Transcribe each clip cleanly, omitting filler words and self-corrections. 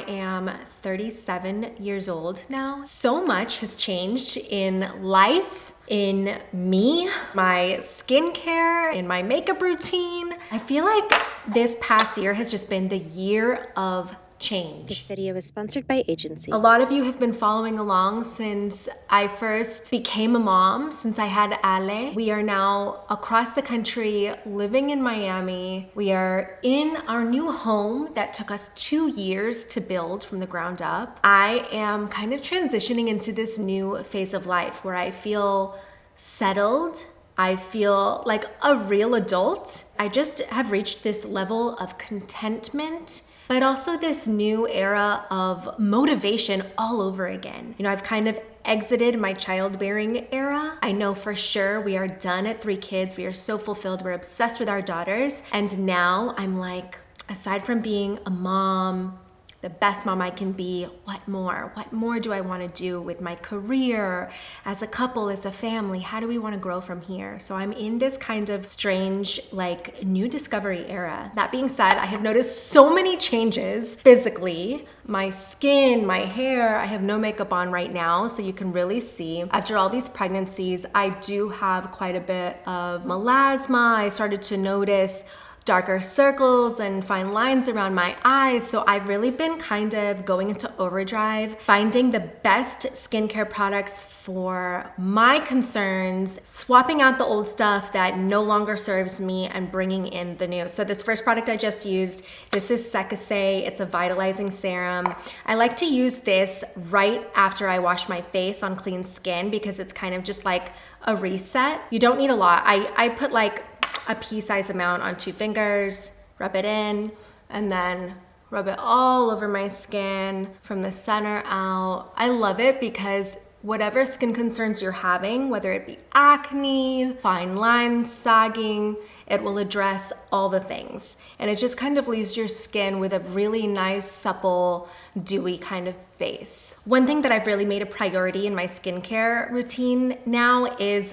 am 37 years old now. So much has changed in life, in me, my skincare, in my makeup routine. I feel like this past year has just been the year of change. This video is sponsored by Agency. A lot of you have been following along since I first became a mom, since I had Ale. We are now across the country, living in Miami. We are in our new home that took us 2 years to build from the ground up. I am kind of transitioning into this new phase of life where I feel settled. I feel like a real adult. I just have reached this level of contentment, but also this new era of motivation all over again. You know, I've kind of exited my childbearing era. I know for sure we are done at 3 kids. We are so fulfilled. We're obsessed with our daughters. And now I'm like, aside from being a mom, the best mom I can be, what more? What more do I want to do with my career, as a couple, as a family? How do we want to grow from here? So I'm in this kind of strange, like, new discovery era. That being said, I have noticed so many changes physically. My skin, my hair, I have no makeup on right now, so you can really see. After all these pregnancies, I do have quite a bit of melasma. I started to notice darker circles and fine lines around my eyes. So I've really been kind of going into overdrive, finding the best skincare products for my concerns, swapping out the old stuff that no longer serves me and bringing in the new. So this first product I just used, this is Sekase. It's a vitalizing serum. I like to use this right after I wash my face on clean skin because it's kind of just like a reset. You don't need a lot. I put like a pea-sized amount on 2 fingers, rub it in, and then rub it all over my skin from the center out. I love it because whatever skin concerns you're having, whether it be acne, fine lines, sagging, it will address all the things. And it just kind of leaves your skin with a really nice, supple, dewy kind of base. One thing that I've really made a priority in my skincare routine now is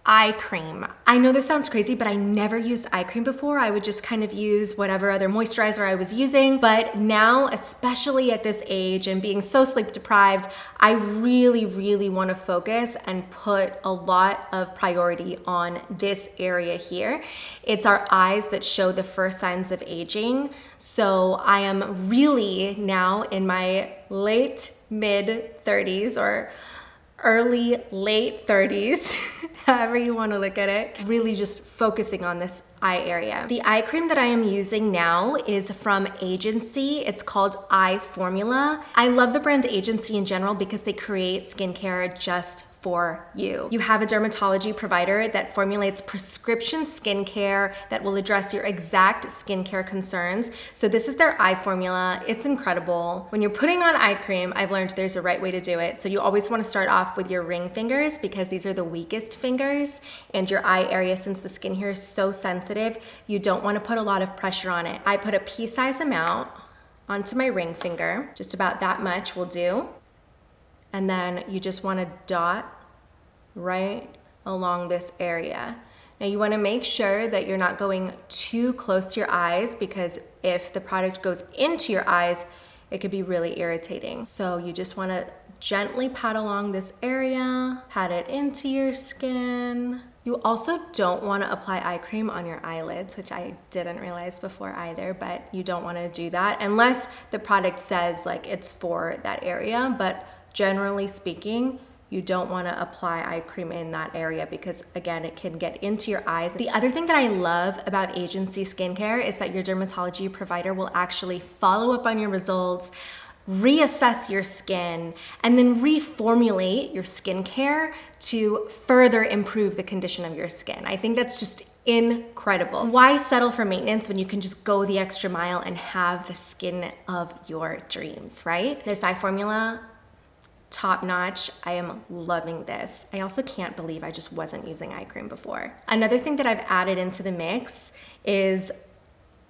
eye cream. I know this sounds crazy, but I never used eye cream before. I would just kind of use whatever other moisturizer I was using. But now, especially at this age and being so sleep deprived, I really, really want to focus and put a lot of priority on this area here. It's our eyes that show the first signs of aging. So I am really now in my late mid 30s or early, late 30s, however you want to look at it, really just focusing on this eye area. The eye cream that I am using now is from Agency. It's called Eye Formula. I love the brand Agency in general because they create skincare just for you. You have a dermatology provider that formulates prescription skincare that will address your exact skincare concerns. So this is their eye formula. It's incredible. When you're putting on eye cream, I've learned there's a right way to do it. So you always want to start off with your ring fingers because these are the weakest fingers, and your eye area, since the skin here is so sensitive, you don't want to put a lot of pressure on it. I put a pea-sized amount onto my ring finger. Just about that much will do. And then you just want to dot right along this area. Now you want to make sure that you're not going too close to your eyes because if the product goes into your eyes, it could be really irritating. So you just want to gently pat along this area, pat it into your skin. You also don't want to apply eye cream on your eyelids, which I didn't realize before either, but you don't want to do that unless the product says like it's for that area. But generally speaking, you don't want to apply eye cream in that area because, again, it can get into your eyes. The other thing that I love about Agency skincare is that your dermatology provider will actually follow up on your results, reassess your skin, and then reformulate your skincare to further improve the condition of your skin. I think that's just incredible. Why settle for maintenance when you can just go the extra mile and have the skin of your dreams, right? This eye formula, top notch. I am loving this. I also can't believe I just wasn't using eye cream before. Another thing that I've added into the mix is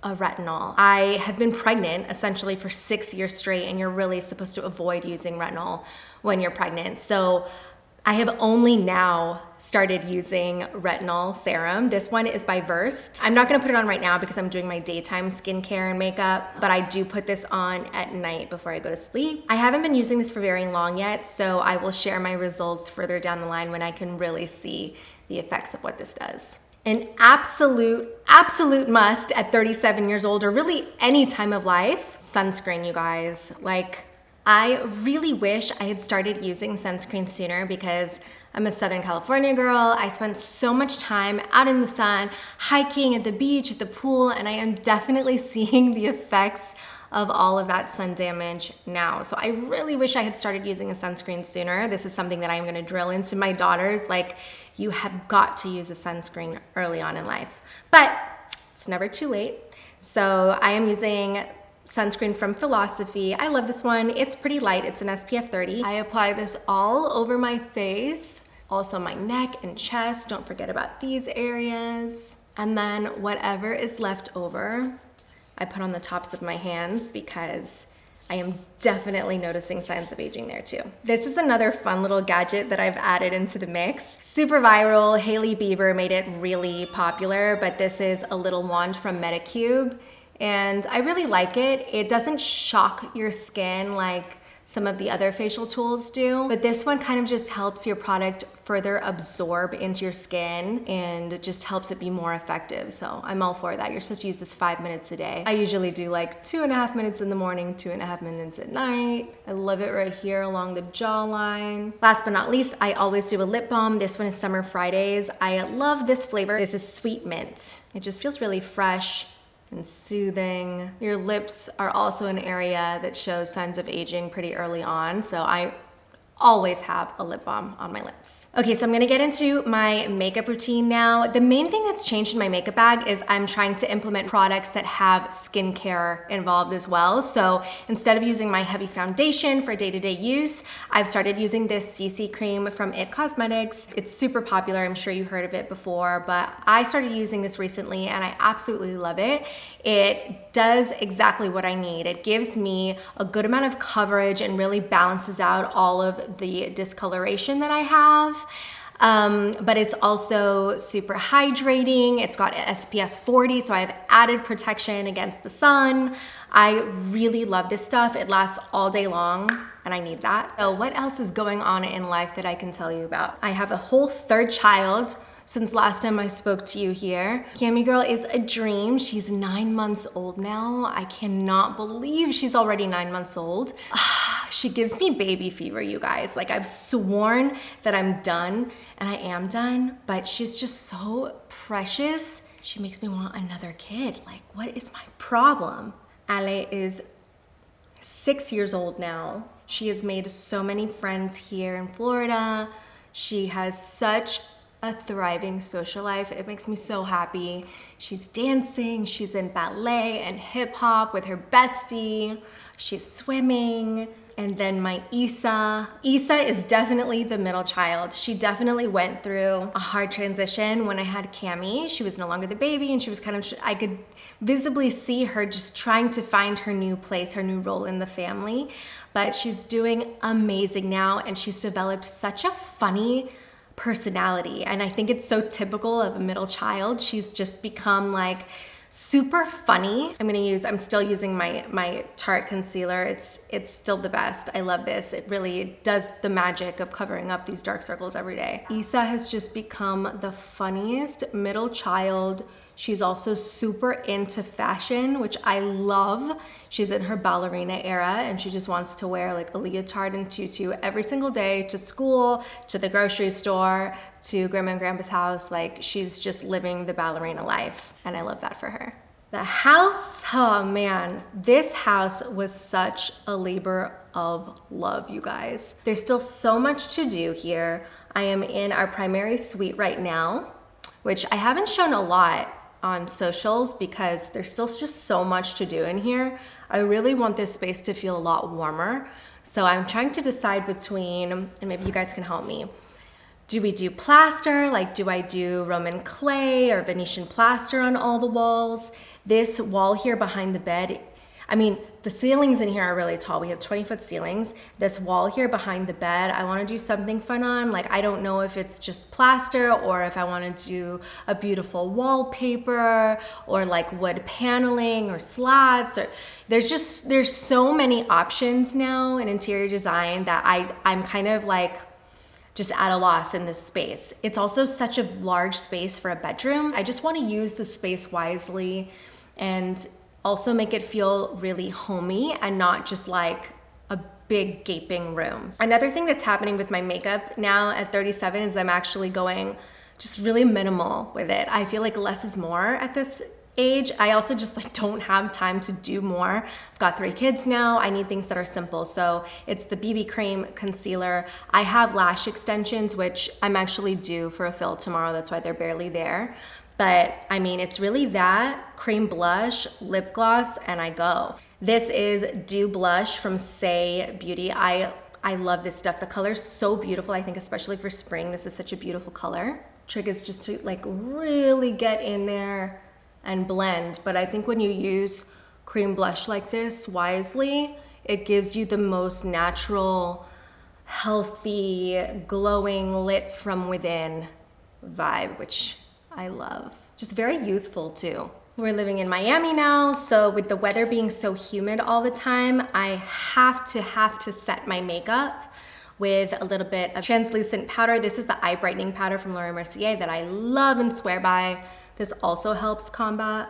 a retinol. I have been pregnant essentially for 6 years straight, and you're really supposed to avoid using retinol when you're pregnant. So I have only now started using retinol serum. This one is by Versed. I'm not gonna put it on right now because I'm doing my daytime skincare and makeup, but I do put this on at night before I go to sleep. I haven't been using this for very long yet, so I will share my results further down the line when I can really see the effects of what this does. An absolute must at 37 years old, or really any time of life, sunscreen, you guys. Like, I really wish I had started using sunscreen sooner because I'm a Southern California girl. I spent so much time out in the sun, hiking at the beach, at the pool, and I am definitely seeing the effects of all of that sun damage now. So I really wish I had started using a sunscreen sooner. This is something that I'm gonna drill into my daughters. Like, you have got to use a sunscreen early on in life. But it's never too late. So I am using sunscreen from Philosophy. I love this one. It's pretty light. It's an SPF 30. I apply this all over my face, also my neck and chest. Don't forget about these areas. And then whatever is left over, I put on the tops of my hands because I am definitely noticing signs of aging there too. This is another fun little gadget that I've added into the mix. Super viral, Hailey Bieber made it really popular, but this is a little wand from Medicube. And I really like it. It doesn't shock your skin like some of the other facial tools do, but this one kind of just helps your product further absorb into your skin and it just helps it be more effective. So I'm all for that. You're supposed to use this 5 minutes a day. I usually do like 2.5 minutes in the morning, 2.5 minutes at night. I love it right here along the jawline. Last but not least, I always do a lip balm. This one is Summer Fridays. I love this flavor. This is sweet mint. It just feels really fresh and soothing. Your lips are also an area that shows signs of aging pretty early on, so I always have a lip balm on my lips. Okay, so I'm gonna get into my makeup routine now. The main thing that's changed in my makeup bag is I'm trying to implement products that have skincare involved as well. So instead of using my heavy foundation for day-to-day use, I've started using this CC cream from IT Cosmetics. It's super popular, I'm sure you heard of it before, but I started using this recently and I absolutely love it. It does exactly what I need. It gives me a good amount of coverage and really balances out all of the discoloration that I have. But it's also super hydrating. It's got SPF 40, so I have added protection against the sun. I really love this stuff. It lasts all day long, and I need that. So what else is going on in life that I can tell you about? I have a whole third child since last time I spoke to you here. Cami girl is a dream. She's 9 months old now. I cannot believe she's already 9 months old. She gives me baby fever, you guys. Like, I've sworn that I'm done, and I am done, but she's just so precious. She makes me want another kid. Like, what is my problem? Ale is 6 years old now. She has made so many friends here in Florida. She has such a thriving social life. It makes me so happy. She's dancing, she's in ballet and hip hop with her bestie. She's swimming. And then my Issa. Issa is definitely the middle child. She definitely went through a hard transition when I had Cami. She was no longer the baby and she was kind of, I could visibly see her just trying to find her new place, her new role in the family. But she's doing amazing now and she's developed such a funny personality. And I think it's so typical of a middle child. She's just become like super funny. I'm still using my Tarte concealer. It's still the best. I love this. It really does the magic of covering up these dark circles every day. Issa has just become the funniest middle child. She's also super into fashion, which I love. She's in her ballerina era and she just wants to wear like a leotard and tutu every single day to school, to the grocery store, to grandma and grandpa's house. Like, she's just living the ballerina life and I love that for her. The house, oh man, this house was such a labor of love, you guys. There's still so much to do here. I am in our primary suite right now, which I haven't shown a lot on socials because there's still just so much to do in here. I really want this space to feel a lot warmer. So I'm trying to decide between, and maybe you guys can help me. Do we do plaster? Like, do I do Roman clay or Venetian plaster on all the walls? This wall here behind the bed, I mean, The ceilings in here are really tall. We have 20-foot ceilings. This wall here behind the bed, I want to do something fun on. Like, I don't know if it's just plaster or if I want to do a beautiful wallpaper or like wood paneling or slats, or there's so many options now in interior design that I'm kind of like just at a loss in this space. It's also such a large space for a bedroom. I just want to use the space wisely and also make it feel really homey and not just like a big gaping room. Another thing that's happening with my makeup now at 37 is I'm actually going just really minimal with it. I feel like less is more at this age. I also just like don't have time to do more. I've got 3 kids now. I need things that are simple. So it's the BB cream, concealer. I have lash extensions, which I'm actually due for a fill tomorrow. That's why they're barely there. But I mean, it's really that, cream blush, lip gloss, and I go. This is Dew Blush from Say Beauty. I love this stuff. The color's so beautiful. I think especially for spring, this is such a beautiful color. Trick is just to like really get in there and blend. But I think when you use cream blush like this wisely, it gives you the most natural, healthy, glowing, lit from within vibe, which I love. Just very youthful too. We're living in Miami now, so with the weather being so humid all the time, I have to set my makeup with a little bit of translucent powder. This is the eye brightening powder from Laura Mercier that I love and swear by. This also helps combat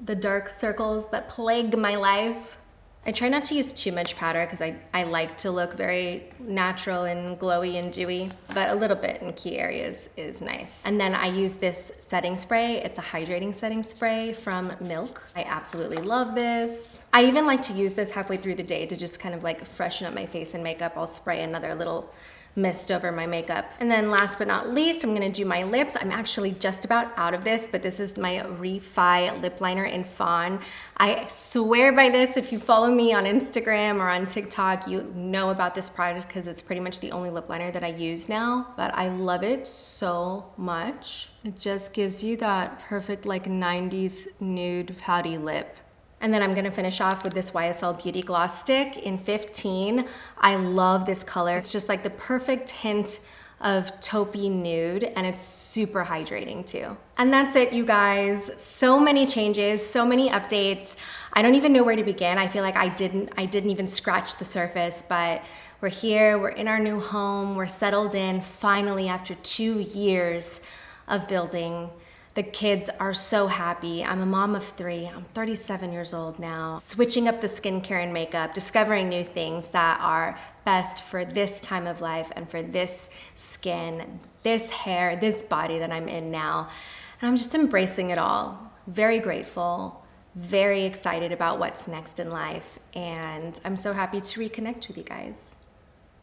the dark circles that plague my life. I try not to use too much powder because I like to look very natural and glowy and dewy, but a little bit in key areas is nice. And then I use this setting spray. It's a hydrating setting spray from Milk. I absolutely love this. I even like to use this halfway through the day to just kind of like freshen up my face and makeup. I'll spray another little mist over my makeup. And then last but not least, I'm gonna do my lips. I'm actually just about out of this, but this is my Refi lip liner in Fawn. I swear by this. If you follow me on Instagram or on TikTok, you know about this product because it's pretty much the only lip liner that I use now, but I love it so much. It just gives you that perfect like 90s nude pouty lip. And then I'm gonna finish off with this YSL Beauty Gloss Stick in 15. I love this color. It's just like the perfect hint of taupey nude, and it's super hydrating too. And that's it, you guys. So many changes, so many updates. I don't even know where to begin. I feel like I didn't even scratch the surface, but we're here, we're in our new home, we're settled in finally after 2 years of building. The kids are so happy. I'm a mom of 3. I'm 37 years old now. Switching up the skincare and makeup, discovering new things that are best for this time of life and for this skin, this hair, this body that I'm in now. And I'm just embracing it all. Very grateful, very excited about what's next in life. And I'm so happy to reconnect with you guys.